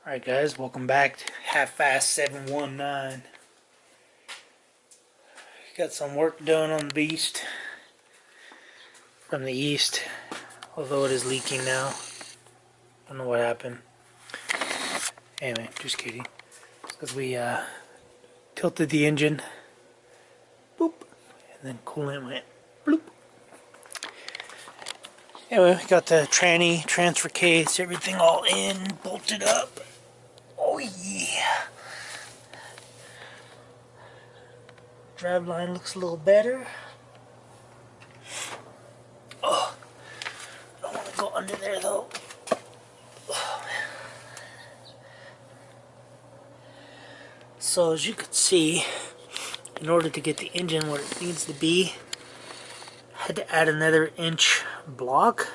Alright guys, welcome back to Half-Fast 719. Got some work done on the beast from the east, although it is leaking now. Don't know what happened. Anyway, just kidding. Because we tilted the engine, boop, and then coolant went bloop. Anyway, we got the tranny, transfer case, everything all in, bolted up. Oh yeah! Drive line looks a little better. Oh, I don't want to go under there though. Oh, so as you can see, in order to get the engine where it needs to be, I had to add another inch block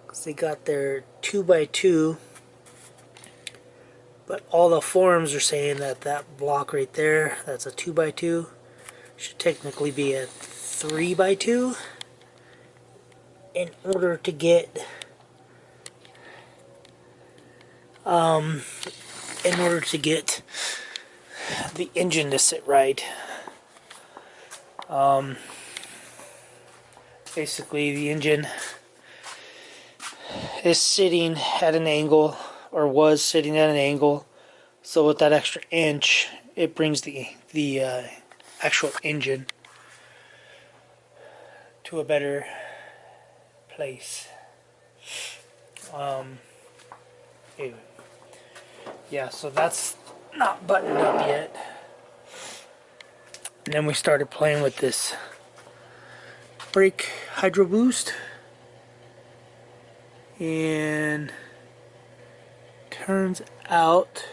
because they got their 2x2, but all the forums are saying that that block right there, that's a 2x2, should technically be a 3x2 in order to get the engine to sit right. Basically the engine is sitting at an angle, or was sitting at an angle, so with that extra inch it brings the actual engine to a better place. Anyway, yeah, so that's not buttoned up yet. And then we started playing with this brake hydro boost, and turns out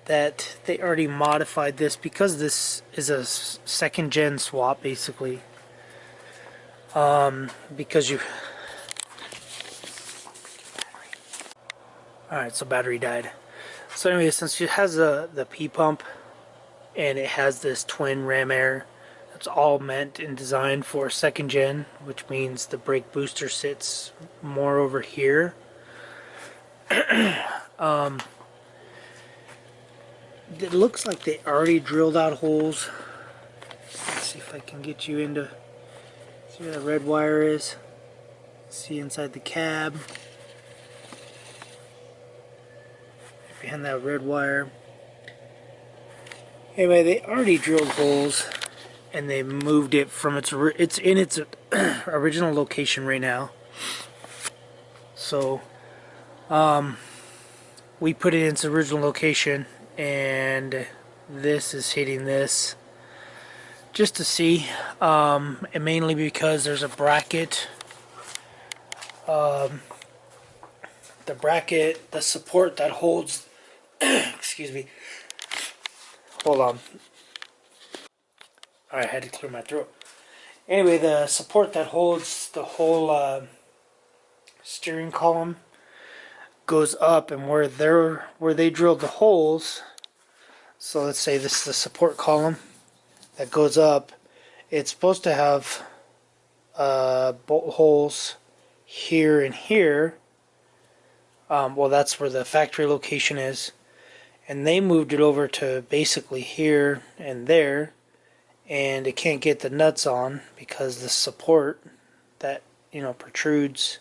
that they already modified this because this is a second gen swap basically. Because you alright, so battery died. So anyway, since it has the P pump and it has this twin ram air, it's all meant and designed for second gen, which means the brake booster sits more over here. It looks like they already drilled out holes. Let's see if I can get you into, see where the red wire is. See inside the cab. Behind that red wire. Anyway, they already drilled holes and they moved it from it's in its original location right now. So we put it in its original location, and this is hitting this just to see, and mainly because there's a bracket. The support that holds excuse me, hold on, I had to clear my throat. Anyway, the support that holds the whole steering column goes up, and where they drilled the holes, so let's say this is the support column that goes up, it's supposed to have bolt holes here and here. Well, that's where the factory location is, and they moved it over to basically here and there, and it can't get the nuts on because the support that, you know, protrudes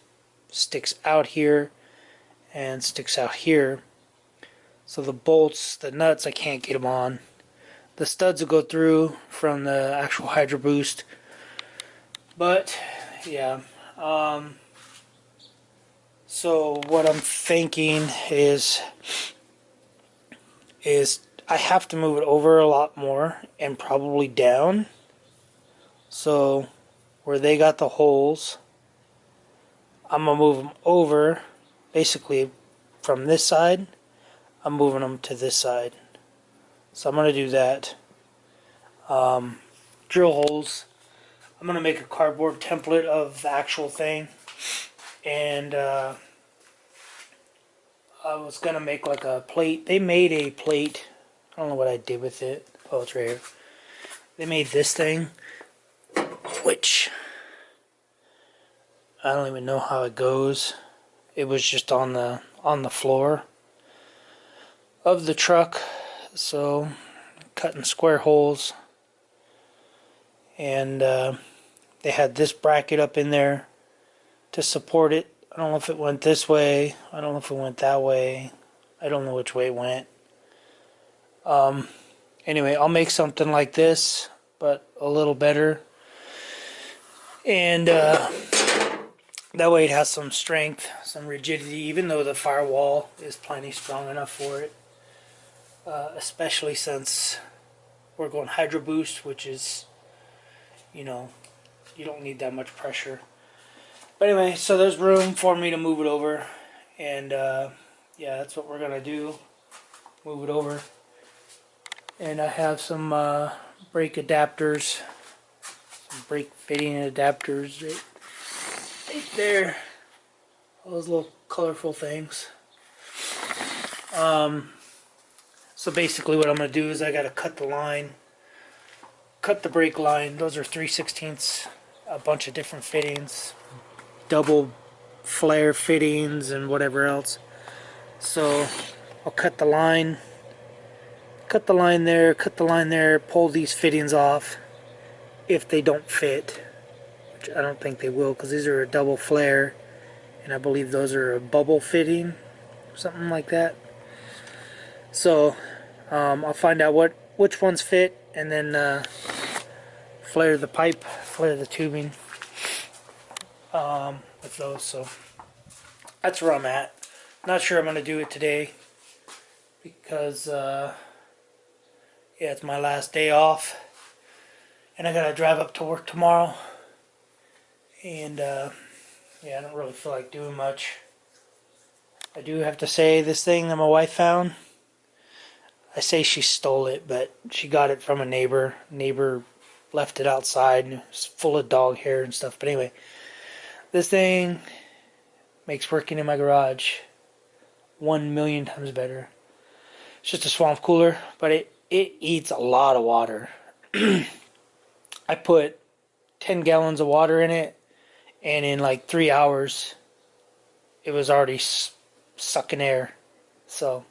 sticks out here and sticks out here. So the bolts, the nuts, I can't get them on. The studs will go through from the actual hydro boost, but yeah. So what I'm thinking is I have to move it over a lot more and probably down. So where they got the holes, I'm gonna move them over. Basically, from this side, I'm moving them to this side. So I'm gonna do that. Drill holes. I'm gonna make a cardboard template of the actual thing, and I was gonna make like a plate. They made a plate. I don't know what I did with it. Oh, it's right here. They made this thing, which I don't even know how it goes. It was just on the floor of the truck, so cutting square holes, and they had this bracket up in there to support it. I don't know if it went this way. I don't know if it went that way. I don't know which way it went. Anyway, I'll make something like this, but a little better. And that way it has some strength, some rigidity, even though the firewall is plenty strong enough for it. Especially since we're going Hydro Boost, which is, you know, you don't need that much pressure. But anyway, so there's room for me to move it over. And yeah, that's what we're going to do. Move it over. And I have some brake adapters. Some brake fitting adapters right there. All those little colorful things. So basically what I'm going to do is I got to cut the line. Cut the brake line. Those are 3/16, a bunch of different fittings. Double flare fittings and whatever else. So I'll cut the line. Cut the line there, cut the line there, pull these fittings off if they don't fit. Which I don't think they will, because these are a double flare. And I believe those are a bubble fitting. Something like that. So I'll find out which ones fit, and then flare the pipe, flare the tubing with those. So that's where I'm at. Not sure I'm going to do it today because yeah, it's my last day off, and I got to drive up to work tomorrow. And yeah, I don't really feel like doing much. I do have to say, this thing that my wife found, I say she stole it, but she got it from a neighbor. Neighbor left it outside, and it was full of dog hair and stuff. But anyway, this thing makes working in my garage 1,000,000 times better. It's just a swamp cooler, but it eats a lot of water. I put 10 gallons of water in it, and in like 3 hours, it was already sucking air. So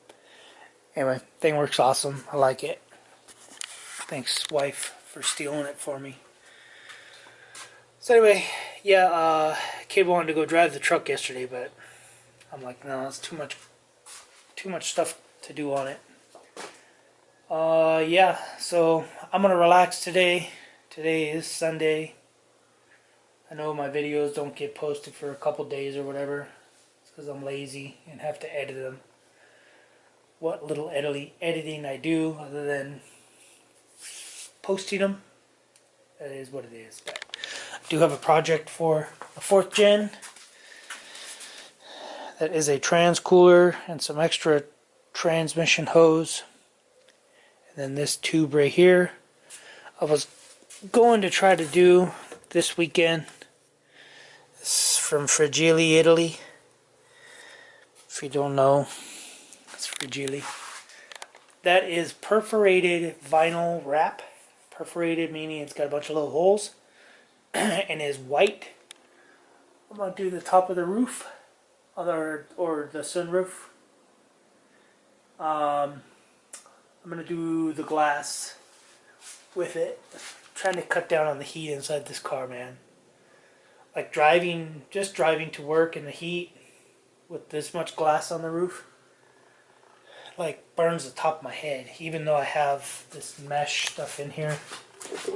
anyway, thing works awesome. I like it. Thanks, wife, for stealing it for me. So anyway, yeah, Kid wanted to go drive the truck yesterday, but I'm like, no, it's too much stuff to do on it. Yeah, so I'm gonna relax today. Today is Sunday. I know my videos don't get posted for a couple days or whatever. It's because I'm lazy and have to edit them. What little editing I do, other than posting them, that is what it is. But I do have a project for a 4th gen. That is a trans cooler and some extra transmission hose. And then this tube right here, I was going to try to do this weekend. This is from Fragile, Italy. If you don't know, it's Fragile. That is perforated vinyl wrap. Perforated meaning it's got a bunch of little holes and is white. I'm going to do the top of the roof or the sunroof. I'm going to do the glass with it. I'm trying to cut down on the heat inside this car, man. Like just driving to work in the heat with this much glass on the roof, like burns the top of my head, even though I have this mesh stuff in here.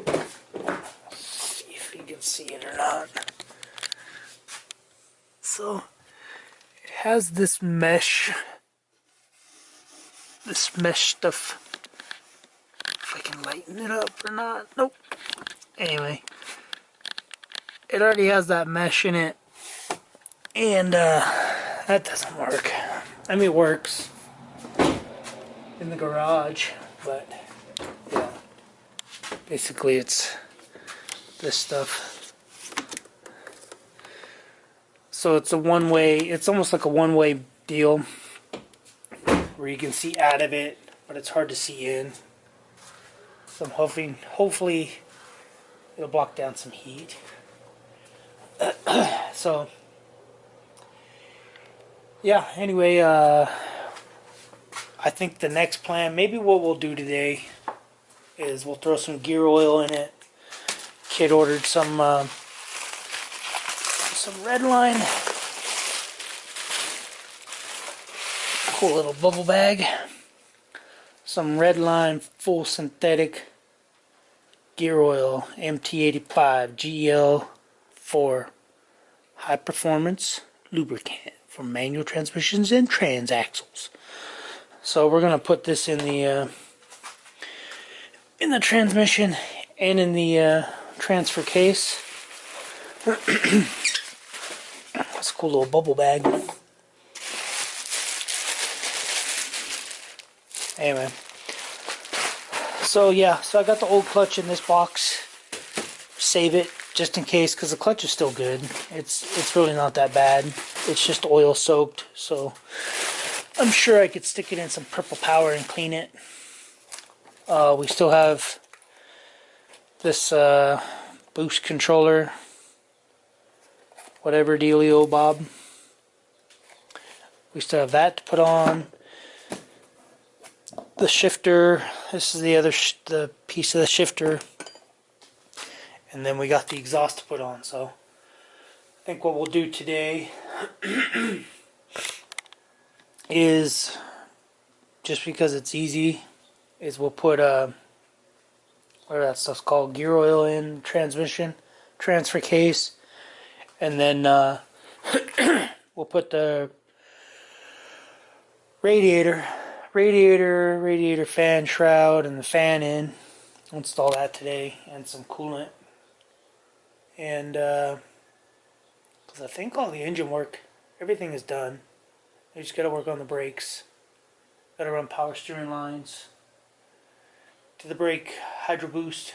Let's see if you can see it or not. So it has this mesh stuff. If I can lighten it up or not. Nope. Anyway, it already has that mesh in it, and that doesn't work. I mean, it works in the garage, but yeah, basically it's this stuff. So it's a one-way, it's almost like a one-way deal where you can see out of it, but it's hard to see in. So I'm hopefully it'll block down some heat. So Yeah, anyway, I think the next plan, maybe what we'll do today is we'll throw some gear oil in it. Kid ordered some red line. Cool little bubble bag. Some red line full synthetic gear oil, MT85 GL4 high performance lubricant for manual transmissions and transaxles. So we're gonna put this in the transmission and in the transfer case. That's a cool little bubble bag. Anyway, so yeah, so I got the old clutch in this box. Save it just in case, because the clutch is still good. It's really not that bad. It's just oil soaked, so I'm sure I could stick it in some Purple Power and clean it. We still have this boost controller, whatever dealio, Bob. We still have that to put on. The shifter, this is the other the piece of the shifter, and then we got the exhaust to put on. So I think what we'll do today is, just because it's easy, is we'll put whatever that stuff's called, gear oil in transmission, transfer case, and then we'll put the radiator fan shroud and the fan in. I'll install that today, and some coolant. And because I think all the engine work, everything is done. I just got to work on the brakes. Got to run power steering lines to the brake hydro boost,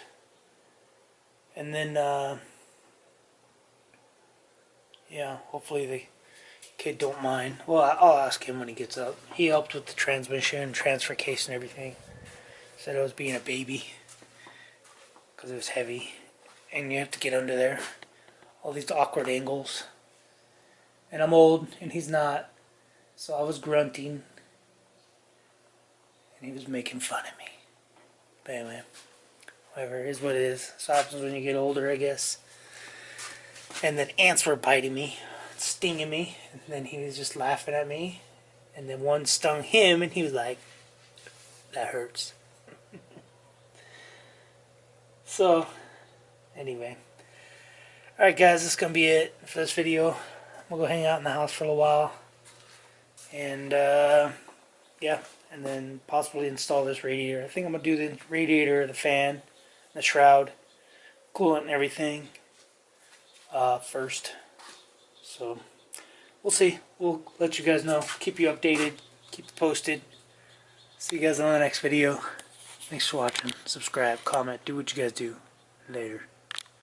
and then yeah, hopefully the kid don't mind. Well, I'll ask him when he gets up. He helped with the transmission, transfer case, and everything. Said I was being a baby because it was heavy, and you have to get under there. All these awkward angles, and I'm old, and he's not. So I was grunting, and he was making fun of me. But anyway, whatever, it is what it is. So happens when you get older, I guess. And then ants were biting me, stinging me, and then he was just laughing at me. And then one stung him, and he was like, "That hurts." So, anyway. Alright guys, this is going to be it for this video. We'll go hang out in the house for a little while. And, yeah. And then possibly install this radiator. I think I'm going to do the radiator, the fan, the shroud, coolant and everything first. So, we'll see. We'll let you guys know. Keep you updated. Keep you posted. See you guys on the next video. Thanks for watching. Subscribe, comment, do what you guys do. Later.